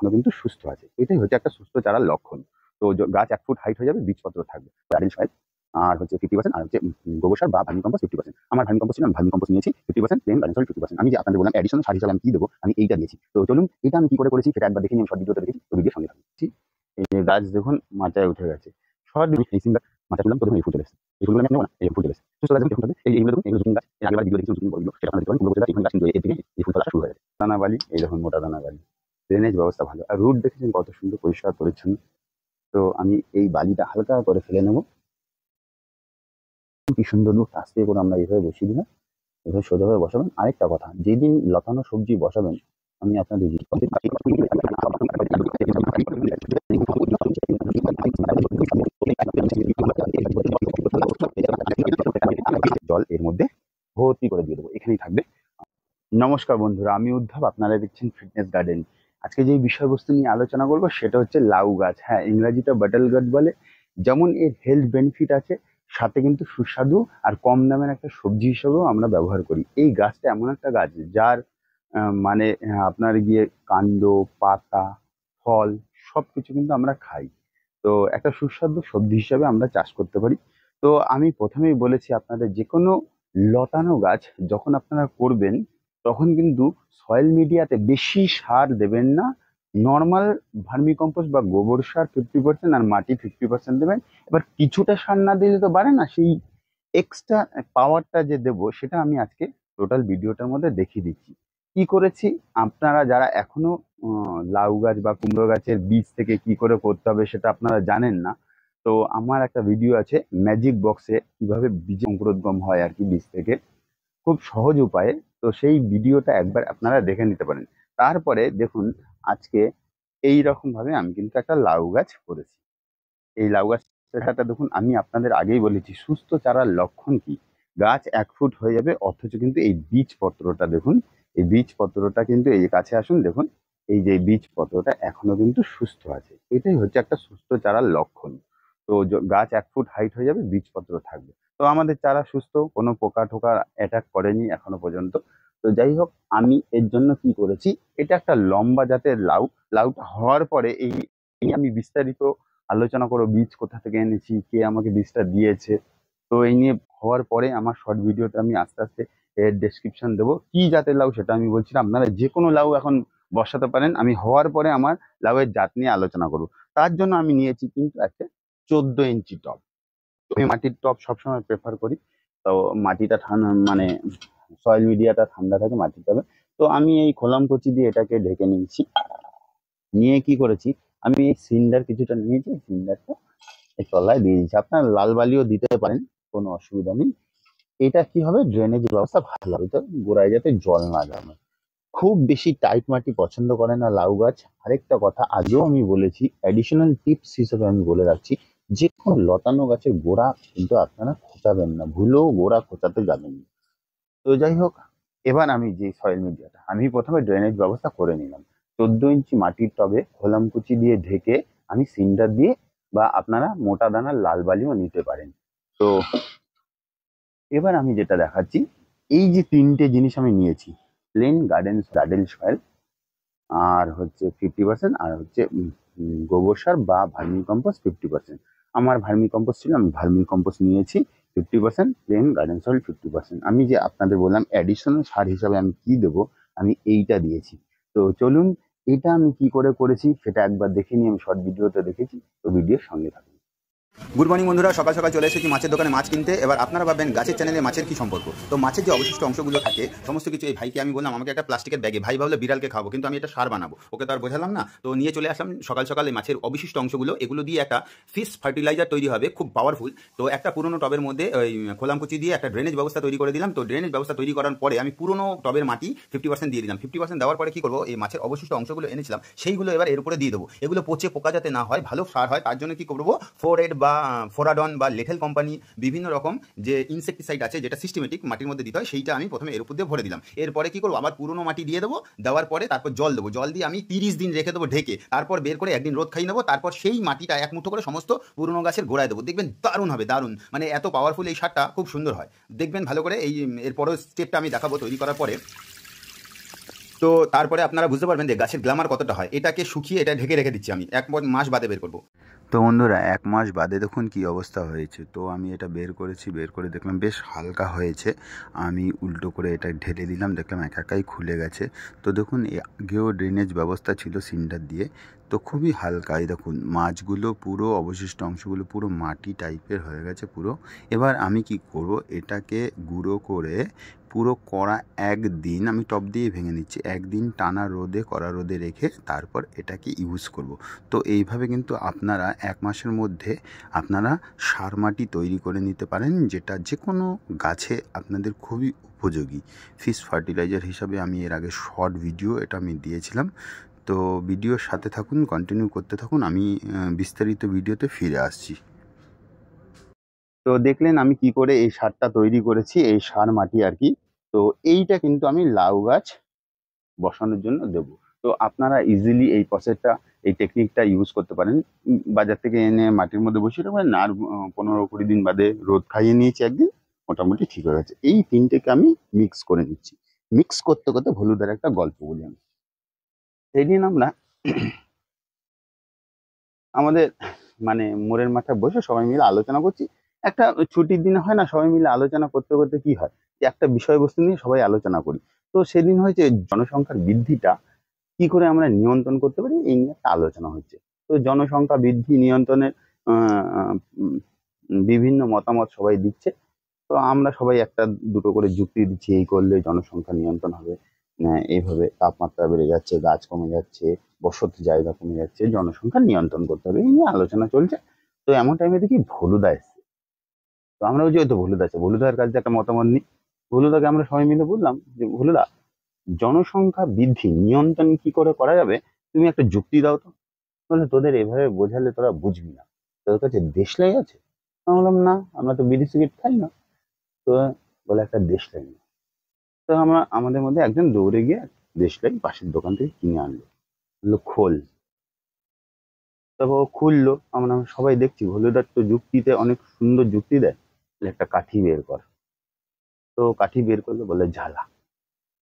এখনো কিন্তু সুস্থ আছে। এটাই হচ্ছে একটা সুস্থ চারার লক্ষণ। তো গাছ 1 ফুট হাইট হয়ে যাবে, বীজপত্র থাকবে, গার্ডেন সয়েল আর হচ্ছে 50% আর হচ্ছে গোবর সার বা ভার্মি কম্পোস্ট 50%। আমার ভার্মি কম্পোস্ট ছিল, আমি ভার্মি কম্পোস্ট নিয়েছি 50%, প্লেন গার্ডেন সয়েল 50%। আমি যে আপনাদের বললাম অ্যাডিশনাল সার হিসাবে আমি কি দেবো, আমি এইটা দিয়েছি। তো চলুন এটা আমি কি করে করেছি সেটা একবার দেখে নিই, আমি শর্ট ভিডিওতে দেখেছি, তো ভিডিওর সঙ্গে থাকছি। এই যে গাছ দেখুন মাচায় উঠে গেছে, শর্ট ফেসিং গাছ মাচা তুললাম, তো দেখুন এই ফুল চলে এসেছে। এই ফুলগুলো আমি নেবো না, এই ফুল চলে এসেছে, সুস্থ গাছ দেখুন থাকবে। এইগুলো দেখুন, এগুলো জুকিং গাছ, এর আগেবার ভিডিও দেখেছি জুকিং বলগুলো, সেটা আপনারা দেখতে পারেন। কুমড়ো গাছ, এখানে গাছ কিন্তু এই ফুল তোলা শুরু হয়ে গেছে। দানা বালি, এই দেখুন মোটা দানা বালি, ড্রেনেজ ব্যবস্থা ভালো, আর রুট দেখেছেন কত সুন্দর পরিষ্কার পরিচ্ছন্ন। তো আমি এই বালিটা হালকা করে ফেলে নেবো, কি সুন্দর রুট, আস্তে করে আমরা এইভাবে বসিয়ে দিলাম, এভাবে সোজাভাবে বসাবেন। আরেকটা কথা, যেদিন লতানো সবজি বসাবেন, আমি আপনাদের জল এর মধ্যে ভর্তি করে দিয়ে দেবো, এখানেই থাকবে। নমস্কার বন্ধুরা, আমি উদ্ধব, আপনারা দেখছেন ফিটনেস গার্ডেন। আজকে যে বিষয়বস্তু নিয়ে আলোচনা করব সেটা হচ্ছে লাউ গাছ। হ্যাঁ, ইংরাজিটা বাটল গাছ বলে। যেমন এর হেলথ বেনিফিট আছে, সাথে কিন্তু সুস্বাদু আর কম দামের একটা সবজি হিসেবেও আমরা ব্যবহার করি। এই গাছটা এমন একটা গাছ যার মানে আপনার গিয়ে কাণ্ড, পাতা, ফল সবকিছু কিন্তু আমরা খাই। তো একটা সুস্বাদু সবজি হিসাবে আমরা চাষ করতে পারি। তো আমি প্রথমেই বলেছি আপনাদের, যে কোনো লতানো গাছ যখন আপনারা করবেন তখন কিন্তু সয়েল মিডিয়াতে বেশি সার দেবেন না। নর্মাল ভার্মি কম্পোস্ট বা গোবর সার 50% আর মাটি 50% দেবেন। এবার কিছুটা সার না দিলে তো পারে না, সেই এক্সট্রা পাওয়ারটা যে দেবো সেটা আমি আজকে টোটাল ভিডিওটার মধ্যে দেখিয়ে দিচ্ছি কি করেছি। আপনারা যারা এখনো লাউ গাছ বা কুমড়ো গাছের বীজ থেকে কি করে করতে হবে সেটা আপনারা জানেন না, তো আমার একটা ভিডিও আছে ম্যাজিক বক্সে, কিভাবে বীজ অঙ্কুরোদ্গম হয় আর কি বীজ থেকে, খুব সহজ উপায়ে। তো সেই ভিডিওটা একবার আপনারা দেখে নিতে পারেন। তারপরে দেখুন, আজকে এই রকম ভাবে আমি কিন্তু একটা লাউ গাছ করেছি। এই লাউ গাছটা দেখুন, আমি আপনাদের আগেই বলেছি সুস্থ চারার লক্ষণ কি, গাছ 1 ফুট হয়ে যাবে, অথচ কিন্তু এই বীজপত্রটা দেখুন, এই বীজপত্রটা কিন্তু এই কাছে আসুন দেখুন, এই যে বীজপত্রটা এখনো কিন্তু সুস্থ আছে। এটাই হচ্ছে একটা সুস্থ চারার লক্ষণ। তো গাছ 1 ফুট হাইট হয়ে যাবে, বীজপত্র থাকবে। তো আমাদের চারা সুস্থ, কোনো পোকা টোকা অ্যাটাক করেনি এখনো পর্যন্ত। তো যাই হোক, আমি এর জন্য কি করেছি, এটা একটা লম্বা জাতের লাউ। লাউটা হওয়ার পরে এই এই আমি বিস্তারিত আলোচনা করো, বীজ কোথা থেকে এনেছি, কে আমাকে বীজটা দিয়েছে। তো এই নিয়ে হওয়ার পরে আমার শর্ট ভিডিওতে আমি আস্তে আস্তে এর ডেসক্রিপশন দেবো, কি জাতের লাউ সেটা আমি বলছি না। আপনারা যে কোনো লাউ এখন বসাতে পারেন, আমি হওয়ার পরে আমার লাউয়ের জাত নিয়ে আলোচনা করবো। তার জন্য আমি নিয়েছি কিন্তু একটা 14 ইঞ্চি টব। আমি মাটির টব সবসময় প্রেফার করি। তো মাটিটা ঠান্ডা, মানে সয়েল মিডিয়াটা ঠান্ডা থাকে মাটির টবে। তো আমি এই খোলাম কচি দিয়ে এটাকে ঢেকে নিয়েছি। নিয়ে কি করেছি, আমি এই সিন্ডার কিছুটা নিয়েছি, সিন্ডারটা এই তলায় দিয়ে দিচ্ছি। আপনার লাল বালিও দিতে পারেন, কোনো অসুবিধা নেই। এটা কি হবে, ড্রেনেজ ব্যবস্থা ভালো হবে, তো গোড়ায় যাতে জল না জমে। খুব বেশি টাইট মাটি পছন্দ করে না লাউ গাছ। আরেকটা কথা আগেও আমি বলেছি, অ্যাডিশনাল টিপস হিসেবে আমি বলে রাখছি, যে কোনো লতানো গাছের গোড়া কিন্তু আপনারা খোঁচাবেন না, ভুলেও গোড়া খোঁচাতে যাবেন না। তো যাই হোক, এবার আমি যে সয়েল মিডিয়াটা, আমি প্রথমে ড্রেনেজ ব্যবস্থা করে নিলাম। 14 ইঞ্চি মাটির টবে খোলামকুচি দিয়ে ঢেকে আমি সিন্ডার দিয়ে, বা আপনারা মোটা দানার লাল বালিও নিতে পারেন। তো এবার আমি যেটা দেখাচ্ছি, এই যে 3টে জিনিস আমি নিয়েছি, প্লেন গার্ডেন সয়েল, আর হচ্ছে 50%, আর হচ্ছে গোবর সার বা ভার্মি কম্পোস্ট 50%। আমার ভার্মি কম্পোস্ট ছিল, আমি ভার্মি কম্পোস্ট নিয়েছি 50%, প্লেন গার্ডেন সয়েল 50%। আমি যে আপনাদের বললাম অ্যাডিশনাল সার হিসাবে আমি কি দেবো, আমি এইটা দিয়েছি। তো চলুন, এটা আমি কি করে করেছি সেটা একবার দেখে নিই, আমি শর্ট ভিডিওতে দেখেছি, তো ভিডিওর সঙ্গে থাকুন। গুড মর্নিং বন্ধুরা, সকাল সকাল চলে এসেছি মাছের দোকানে মাছ কিনতে। এবার আপনারা ভাববেন গাছের চ্যানেলে মাছের কি সম্পর্ক। তো মাছের যে অবশিষ্ট অংশগুলো থাকে সমস্ত কিছু এই ভাইকে আমি বললাম আমাকে একটা প্লাস্টিকের ব্যাগে, ভাই ভাবলে বিড়ালকে খাবো, কিন্তু আমি এটা সার বানাবো, ওকে তো আর বোঝালাম না। তো নিয়ে চলে আসলাম সকাল সকাল এই মাছের অবশিষ্ট অংশগুলো, এগুলো দিয়ে একটা ফিশ ফার্টিলাইজার তৈরি হবে, খুব পাওয়ারফুল। তো একটা পুরনো টবের মধ্যে ওই খোলামকুচি দিয়ে একটা ড্রেনেজ ব্যবস্থা তৈরি করে দিলাম। তো ড্রেনেজ ব্যবস্থা তৈরি করার পরে আমি পুরনো টবের মাটি 50% দিয়ে দিলাম। 50% দেওয়ার পরে কি করবো, এই মাছের অবশিষ্ট অংশগুলো এনেছিলাম সেইগুলো এবার এর উপরে দিয়ে দেবো। এগুলো পচে পোকা যাতে না হয়, ভালো সার হয়, তার জন্য কি করবো, ফোরেড বা ফোরাডন বা লেথেল কোম্পানি বিভিন্ন রকম যে ইনসেক্টিসাইড আছে, যেটা সিস্টেমেটিক মাটির মধ্যে দিতে হয়, সেইটা আমি প্রথমে এর উপর দিয়ে ভরে দিলাম। এরপরে কি করবো, আবার পুরনো মাটি দিয়ে দেবো, দেওয়ার পরে তারপর জল দেবো, জল দিয়ে আমি 30 দিন রেখে দেবো ঢেকে, তারপর বের করে একদিন রোদ খাইয়ে নেবো। তারপর সেই মাটিটা এক মুঠো করে সমস্ত পুরনো গাছের গোড়ায় দেবো, দেখবেন দারুণ হবে, দারুণ, মানে এত পাওয়ারফুল এই সারটা, খুব সুন্দর হয়, দেখবেন ভালো করে। এই এর পরের স্টেপটা আমি দেখাবো তৈরি করার পরে। তো তারপরে আপনারা বুঝতে পারবেন যে গাছের গ্ল্যামার কতটা হয়। এটাকে শুকিয়ে এটা ঢেকে রেখে দিচ্ছি আমি, 1 মাস বাদে বের করবো। তো বন্ধুরা 1 মাস বাদে দেখুন কি অবস্থা হয়েছে। তো আমি এটা বের করেছি, বের করে দেখলাম বেশ হালকা হয়েছে। আমি উল্টো করে এটা ঢেলে দিলাম, দেখলাম একাই খুলে গেছে। তো দেখুন আগেও ড্রেনেজ ব্যবস্থা ছিল সিন্টার দিয়ে, তো খুবই হালকা। এই দেখুন মাছগুলো পুরো অবশিষ্ট অংশগুলো পুরো মাটি টাইপের হয়ে গেছে পুরো। এবার আমি কি করব, এটাকে গুঁড়ো করে পুরো কড়া একদিন আমি টপ দিয়ে ভেঙে নিচ্ছি, একদিন টানা রোদে কড়া রোদে রেখে তারপর এটাকে ইউজ করব। তো এইভাবে কিন্তু আপনারা 1 মাসের মধ্যে আপনারা সার মাটি তৈরি করে নিতে পারেন, যেটা যে কোনো গাছে আপনাদের খুবই উপযোগী। ফিশ ফার্টিলাইজার হিসাবে আমি এর আগে শর্ট ভিডিও এটা আমি দিয়েছিলাম। তো ভিডিওর সাথে থাকুন, কন্টিনিউ করতে থাকুন, আমি বিস্তারিত ভিডিওতে ফিরে আসছি। তো দেখলেন আমি কি করে এই সারটা তৈরি করেছি, এই সার মাটি আর কি। তো এইটা কিন্তু আমি লাউ গাছ বসানোর জন্য দেব। তো আপনারা ইজিলি এই প্রসেসটা, এই টেকনিকটা ইউজ করতে পারেন। বাজার থেকে এনে মাটির মধ্যে বসিয়ে দেবেন, আর 15-20 দিন বাদে রোদ খাইয়ে নিয়েছি একদিন, মোটামুটি ঠিক হয়ে গেছে। এই তিনটেকে আমি মিক্স করে নিচ্ছি। মিক্স করতে করতে হলুদের একটা গল্প বলি আমি। সেদিন আমরা আমাদের মানে মোড়ের মাথায় বসে সবাই মিলে আলোচনা করছি। একটা ছুটির দিনে হয় না, সবাই মিলে আলোচনা করতে করতে কি হয়, যে একটা বিষয়বস্তু নিয়ে সবাই আলোচনা করি। তো সেদিন হয়েছে জনসংখ্যার বৃদ্ধিটা কি করে আমরা নিয়ন্ত্রণ করতে পারি, এই নিয়ে একটা আলোচনা হচ্ছে। তো জনসংখ্যা বৃদ্ধি নিয়ন্ত্রণের আহ, উম, বিভিন্ন মতামত সবাই দিচ্ছে। তো আমরা সবাই একটা দুটো করে যুক্তি দিচ্ছি, এই করলে জনসংখ্যা নিয়ন্ত্রণ হবে, এইভাবে তাপমাত্রা বেড়ে যাচ্ছে, গাছ কমে যাচ্ছে, বসতি জায়গা কমে যাচ্ছে, জনসংখ্যা নিয়ন্ত্রণ করতে হবে, এই নিয়ে আলোচনা চলছে। তো এমন টাইমে দেখি ভলুদা এসছে। তো আমরা ওই যে, ওই তো ভলুদা আছে, ভলুদার কাছে একটা মতামত নিই। ভলুদাকে আমরা সবাই মিলে বললাম যে, ভলুদা, জনসংখ্যা বৃদ্ধি নিয়ন্ত্রণ কি করে করা যাবে, তুমি একটা যুক্তি দাও তো। বলে, তোদের এভাবে বোঝালে তোরা বুঝবি না, তোদের কাছে দেশলাই আছে? আমি বললাম, না, আমরা তো বিড়ি সিগারেট খাই না। তো বলে, একটা দেশলাই নেই। তো আমরা আমাদের মধ্যে একজন দৌড়ে গিয়ে দেশলাই পাশের দোকান থেকে কিনে আনলো, বললো খোল। তারপর ও খুললো, আমরা সবাই দেখছি হলুদার তো যুক্তিতে অনেক সুন্দর যুক্তি দেয়। বলে, একটা কাঠি বের কর। তো কাঠি বের করলো, বলে জ্বালা।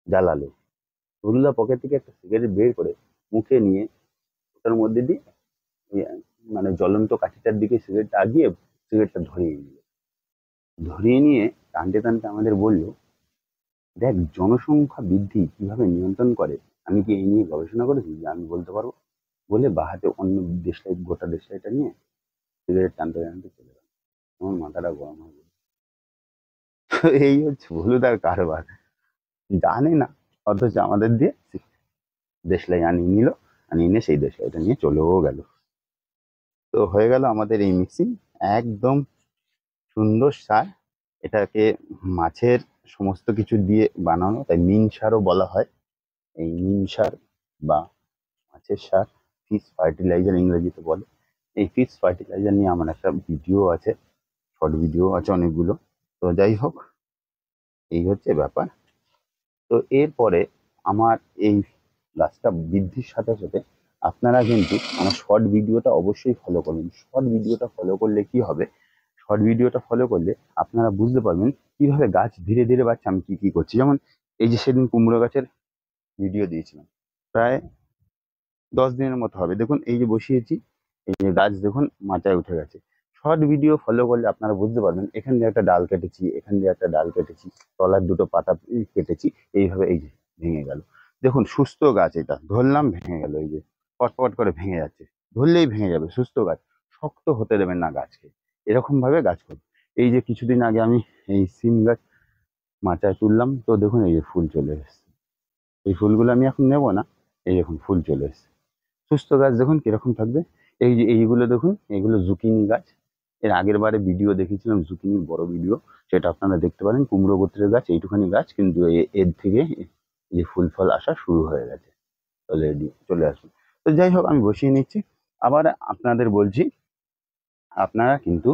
জ্বালালো। হলুদা পকেট থেকে একটা সিগারেট বের করে মুখে নিয়ে ওটার মধ্যে দিয়ে ওই, মানে জ্বলন্ত কাঠিটার দিকে সিগারেটটা আগিয়ে সিগারেটটা ধরিয়ে নিল। ধরিয়ে নিয়ে টানতে টানতে আমাদের বলল, দেখ জনসংখ্যা বৃদ্ধি কিভাবে নিয়ন্ত্রণ করে, আমি কি এই নিয়ে গবেষণা করেছি যে আমি বলতে পারবো। বলে বাহাতে অন্য দেশলাই, গোটা দেশলাইটা নিয়ে সিগারেট টানতে টানতে চলে গেল। আমার মাথাটা গরম হয়ে গেল। তো এই হচ্ছে হলুদার কারবার, জানে না অথচ আমাদের দিয়ে দেশলাই আনিয়ে নিল, আনিয়ে নিয়ে সেই দেশলাইটা নিয়ে চলেও গেল। তো হয়ে গেল আমাদের এই মিক্সিং, একদম সুন্দর সার। এটাকে মাছের সমস্ত কিছু দিয়ে বানানো, তাই মিন সারও বলা হয়। এই মিন সার বা মাছের সার, ফিশ ফার্টিলাইজার ইংরেজিতে বলে। এই ফিশ ফার্টিলাইজার নিয়ে আমার একটা ভিডিও আছে, শর্ট ভিডিও আছে অনেকগুলো। তো যাই হোক, এই হচ্ছে ব্যাপার। তো এরপরে আমার এই গাছটা বৃদ্ধির সাথে সাথে আপনারা কিন্তু আমার শর্ট ভিডিওটা অবশ্যই ফলো করুন। শর্ট ভিডিওটা ফলো করলে কি হবে, শর্ট ভিডিওটা ফলো করলে আপনারা বুঝতে পারবেন কিভাবে গাছ ধীরে ধীরে বাড়ছে, আমি কি কি করছি। যেমন এই যে সেদিন কুমড়ো গাছের ভিডিও দিয়েছিলাম, প্রায় 10 দিনের মতো হবে, দেখুন এই যে বসিয়েছি, এই যে গাছ দেখুন মাচায় উঠে গেছে। শর্ট ভিডিও ফলো করলে আপনারা বুঝতে পারবেন, এখান দিয়ে একটা ডাল কেটেছি, এখান দিয়ে একটা ডাল কেটেছি, তলার দুটো পাতা কেটেছি, এইভাবে এই যে ভেঙে গেল। দেখুন সুস্থ গাছ, এটা ধরলাম ভেঙে গেল, এই যে পটপট করে ভেঙে যাচ্ছে, ধরলেই ভেঙে যাবে। সুস্থ গাছ, শক্ত হতে দেবেন না গাছকে, এরকম ভাবে গাছ করুন। এই যে কিছুদিন আগে আমি এই সিম গাছ মাচায় তুললাম, তো দেখুন এই যে ফুল চলে এসেছে। এই ফুলগুলো আমি এখন নেবো না, এই দেখুন ফুল চলে এসেছে। সুস্থ গাছ দেখুন কিরকম থাকবে। এই যে এইগুলো দেখুন, এগুলো জুকিনি গাছ। এর আগের বারে ভিডিও দেখেছিলাম জুকিনির বড় ভিডিও, সেটা আপনারা দেখতে পারেন। কুমড়ো গোত্রের গাছ এইটুখানি গাছ, কিন্তু এর থেকে এই যে ফুল ফল আসা শুরু হয়ে গেছে অলরেডি, চলে আসুন। তো যাই হোক, আমি বসিয়ে নিচ্ছি। আবার আপনাদের বলছি, আপনারা কিন্তু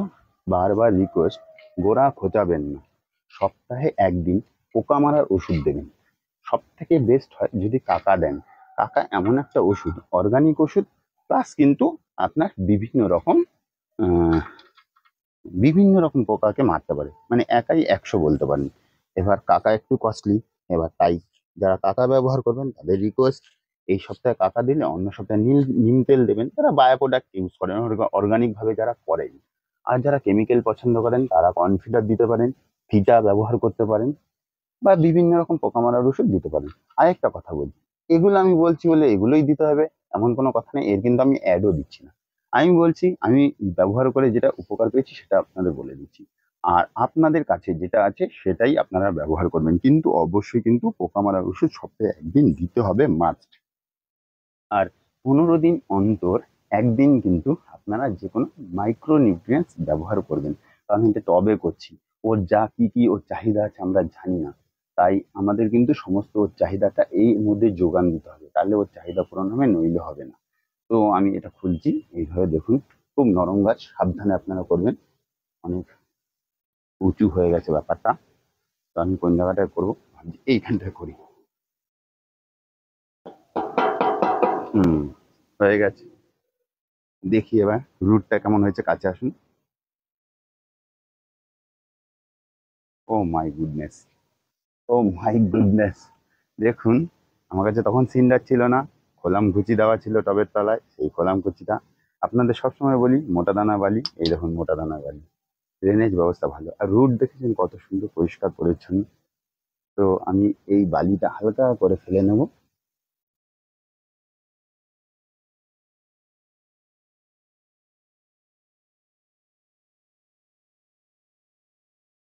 বারবার রিকোয়েস্ট, গোড়া খোঁচাবেন না। সপ্তাহে একদিন পোকা মারার ওষুধ দেবেন। সব থেকে বেস্ট হয় যদি কাকা দেন। কাকা এমন একটা ওষুধ, অর্গানিক ওষুধ, প্লাস কিন্তু আপনার আহ, বিভিন্ন রকম পোকাকে মারতে পারে, মানে একাই 100 বলতে পারেন। এবার কাকা একটু কস্টলি, এবার তাই যারা কাকা ব্যবহার করবেন তাদের রিকোয়েস্ট, এই সপ্তাহে কাকা দিলে অন্য সপ্তাহে নিম তেল দেবেন। তারা বায়ো প্রোডাক্ট ইউজ করেন, অর্গানিক ভাবে যারা করেন। আর যারা কেমিক্যাল পছন্দ করেন তারা কনফিডার দিতে পারেন, ভিটা ব্যবহার করতে পারেন, বা বিভিন্ন রকম পোকা মারার ওষুধ দিতে পারেন। আরেকটা কথা বলি, এগুলো আমি বলছি বলে এগুলোই দিতে হবে এমন কোনো কথা নেই, এর কিন্তু আমি অ্যাডও দিচ্ছি না। আমি বলছি আমি ব্যবহার করে যেটা উপকার পেয়েছি সেটা আপনাদের বলে দিচ্ছি। আর আপনাদের কাছে যেটা আছে সেটাই আপনারা ব্যবহার করবেন, কিন্তু অবশ্যই কিন্তু পোকা মারার ওষুধ সপ্তাহে একদিন দিতে হবে মাস্ট। আর 15 দিন অন্তর একদিন কিন্তু আপনারা যে কোনো মাইক্রো নিউট্রিয়েন্টস ব্যবহার করবেন। কারণ এটা টবে করছি, ওর যা কি কি ওর চাহিদা আছে আমরা জানি না। তাই আমাদের কিন্তু সমস্ত ওর চাহিদাটা এই মধ্যে যোগান দিতে হবে, তাহলে ওর চাহিদা পূরণ হবে, নইলে হবে না। তো আমি এটা খুলছি, এইভাবে দেখুন। খুব নরম গাছ, সাবধানে আপনারা করবেন। অনেক উঁচু হয়ে গেছে ব্যাপারটা। তো আমি কোন জায়গাটায় করবো ভাবছি এইখানটায় করি। হুম, হয়ে গেছে। দেখি এবার রুটটা কেমন হয়েছে, কাছে আসুন। ও my goodness, O my goodness, দেখুন। আমার কাছে তখন সিন্ডার ছিল না, খোলাম কুচি দেওয়া ছিল টবের তলায়, সেই খোলাম কুচিটা আপনাদের সবসময় বলি মোটা দানা বালি, এই দেখুন মোটা দানা বালি। ড্রেনেজ ব্যবস্থা ভালো, আর রুট দেখেছেন কত সুন্দর পরিষ্কার পরিচ্ছন্ন। তো আমি এই বালিটা হালকা করে ফেলে নেব।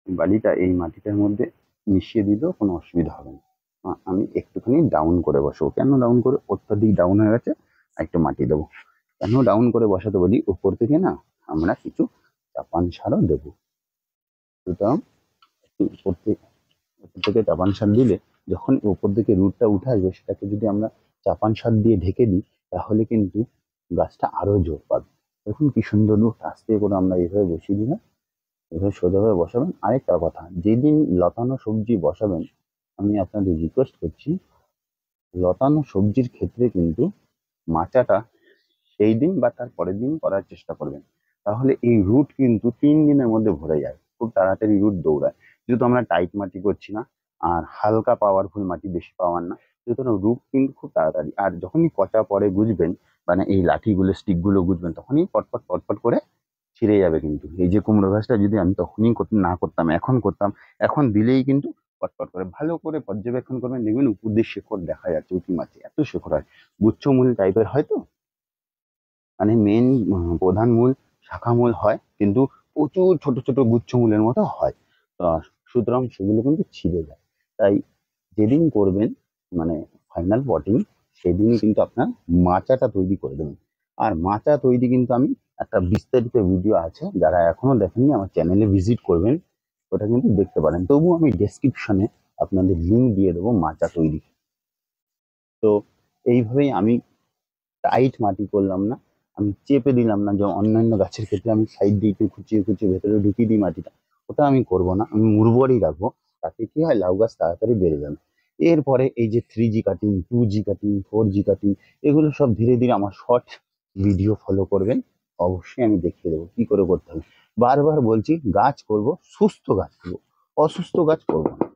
বালিটা এই মাটিটার মধ্যে মিশিয়ে দিলেও কোনো অসুবিধা হবে না। আমি একটুখানি ডাউন করে বসবো। কেন ডাউন করে, অত্যাধিক ডাউন হয়ে গেছে, আর একটু মাটি দেবো। কেন ডাউন করে বসাতে বলি, উপর থেকে না আমরা কিছু চাপান সারও দেবো। সুতরাং একটু উপর থেকে চাপান সার দিলে যখন উপর থেকে রুটটা উঠে আসবে, সেটাকে যদি আমরা চাপান সার দিয়ে ঢেকে দিই, তাহলে কিন্তু গাছটা আরো জোর পাবে। দেখুন কি সুন্দর রুট, আস্তে করে আমরা এইভাবে বসিয়ে দিলাম। এভাবে সোজাভাবে বসাবেন। আরেকটা কথা, যেদিন লতানো সবজি বসাবেন, আমি আপনাদের রিকোয়েস্ট করছি, লতানো সবজির ক্ষেত্রে কিন্তু মাচাটা সেই দিন বা তার পরের দিন করার চেষ্টা করবেন। তাহলে এই রুট কিন্তু 3 দিনের মধ্যে ভরে যায়, খুব তাড়াতাড়ি রুট দৌড়ায়। যেহেতু আমরা টাইট মাটি করছি না, আর হালকা পাওয়ারফুল মাটি, বেশি পাওয়ার না, সুতরাং রুট কিন্তু খুব তাড়াতাড়ি। আর যখনই পচা পরে গুজবেন, মানে এই লাঠিগুলো স্টিকগুলো গুজবেন, তখনই পটপট পটপট করে ছিঁড়ে যাবে। কিন্তু এই যে কুমড়ো গাছটা যদি আমি তখনই না করতাম, এখন করতাম, এখন দিলেই কিন্তু পটপট করে। ভালো করে পর্যবেক্ষণ করবেন, দেখবেন উপর দিয়ে শেকড় দেখা যাচ্ছে। উঁচু মাছে এত শেকড় হয়, গুচ্ছমূল টাইপের হয়। তো মানে মেন প্রধান মূল, শাখা মূল হয়, কিন্তু প্রচুর ছোট ছোট গুচ্ছমূলের মতো হয়। সুতরাং সেগুলো কিন্তু ছিঁড়ে যায়। তাই যেদিন করবেন, মানে ফাইনাল পটিং, সেদিনই কিন্তু আপনার মাচাটা তৈরি করে দেবেন। আর মাচা তৈরি কিন্তু আমি একটা বিস্তারিত ভিডিও আছে, যারা এখনো দেখেননি আমার চ্যানেলে ভিজিট করবেন, ওটা কিন্তু দেখতে পারেন। তবুও আমি ডেসক্রিপশনে আপনাদের লিঙ্ক দিয়ে দেবো মাচা তৈরি। তো এইভাবেই আমি টাইট মাটি করলাম না, আমি চেপে দিলাম না, যে অন্যান্য গাছের ক্ষেত্রে আমি সাইড দিয়ে একটু খুঁচিয়ে খুঁচিয়ে ভেতরে ঢুকিয়ে দিই মাটিটা। ওটা আমি করবো না, আমি উর্বরই রাখবো। তাতে কি হয়, লাউ গাছ তাড়াতাড়ি বেড়ে যাবে। এরপরে এই যে 3G cutting, 2G cutting, 4G cutting, এগুলো সব ধীরে ধীরে আমার শর্ট ভিডিও ফলো করবেন, অবশ্যই আমি দেখিয়ে দেবো কি করে করতে হবে। বারবার বলছি, গাছ করব, সুস্থ গাছ করবো, অসুস্থ গাছ করবো না।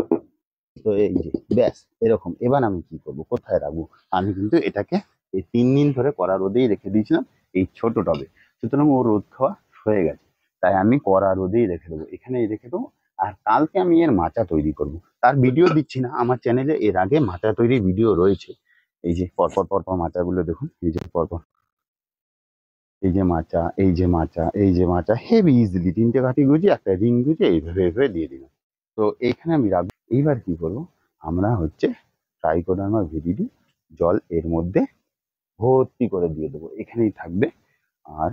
তো এই যে ব্যাস এরকম। এবার আমি কি করব, কোথায় রাখবো, আমি কিন্তু এটাকে এই 3 দিন ধরে কড়া রোদেই রেখে দিয়েছিলাম, এই ছোট টবে। সুতরাং ও রোদ খাওয়া হয়ে গেছে, তাই আমি কড়া রোদেই রেখে দেবো, এখানেই রেখে দেবো। আর কালকে আমি এর মাচা তৈরি করব। তার ভিডিও দিচ্ছি না, আমার চ্যানেলে এর আগে মাচা তৈরির ভিডিও রয়েছে। এই যে পরপর পরপর মাচাগুলো দেখুন, এই যে পরপর, এই যে মাচা, এই যে মাচা, এই যে মাচা, হেভি ইজিলি 3টে কাঠি গুঁজে একটা রিং গুঁজে এইভাবে এইভাবে দিয়ে দিলাম। তো এইখানে আমি রাখবো। এইবার কি করব, আমরা হচ্ছে ট্রাইকোডার্মা ভিরিডি জল এর মধ্যে ভর্তি করে দিয়ে দেবো, এখানেই থাকবে। আর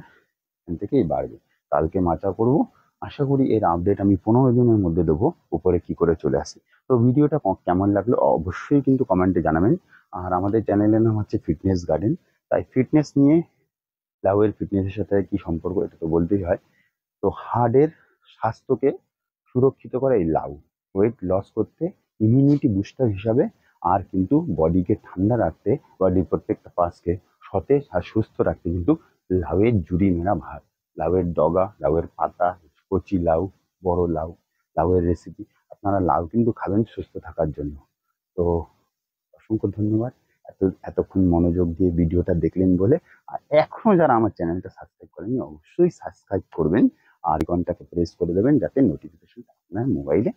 এখান থেকেই বাড়বে। কালকে মাচা করব, আশা করি এর আপডেট আমি 15 দিনের মধ্যে দেবো, উপরে কি করে চলে আসে। তো ভিডিওটা কেমন লাগলো অবশ্যই কিন্তু কমেন্টে জানাবেন। আর আমাদের চ্যানেলের নাম হচ্ছে ফিটনেস গার্ডেন, তাই ফিটনেস নিয়ে, লাউয়ের ফিটনেসের সাথে কি সম্পর্ক এটা তো বলতেই হয়। তো হাড়ের স্বাস্থ্যকে সুরক্ষিত করে এই লাউ, ওয়েট লস করতে, ইমিউনিটি বুস্টার হিসাবে, আর কিন্তু বডিকে ঠান্ডা রাখতে, বডির প্রত্যেকটা পার্টসকে সতেজ আর সুস্থ রাখতে কিন্তু লাউয়ের জুড়ি মেরা ভাত, লাউয়ের ডগা, লাউয়ের পাতা, কচি লাউ, বড় লাউ, লাউয়ের রেসিপি। আপনারা লাউ কিন্তু খাবেন সুস্থ থাকার জন্য। তো অসংখ্য ধন্যবাদ এতক্ষণ মনোযোগ দিয়ে ভিডিওটা দেখলেন বলে। আর এখনো যারা আমার চ্যানেলটা সাবস্ক্রাইব করেনি অবশ্যই সাবস্ক্রাইব করবেন আর আইকনটাকে প্রেস করে দেবেন যাতে নোটিফিকেশন আপনার মোবাইলে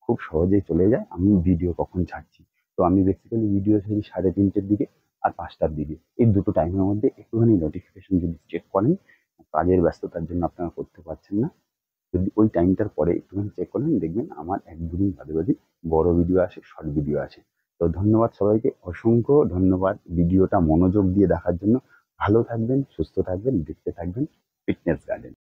খুব সহজেই চলে যায় আমি ভিডিও কখন ছাড়ছি। তো আমি বেসিক্যালি ভিডিও ছাড়ি 3:30টার দিকে আর 5টার দিকে, এই দুটো টাইমের মধ্যে একটুখানি নোটিফিকেশন যদি চেক করেন, কাজের ব্যস্ততার জন্য আপনারা করতে পারছেন না, যদি ওই টাইমটার পরে একটুখানি চেক করেন দেখবেন আমার 1-2 দিন বাদে বাদে বড় ভিডিও আসে, শর্ট ভিডিও আসে। তো ধন্যবাদ সবাইকে, অসংখ্য ধন্যবাদ ভিডিওটা মনোযোগ দিয়ে দেখার জন্য। ভালো থাকবেন, সুস্থ থাকবেন, দেখতে থাকবেন ফিটনেস গার্ডেন।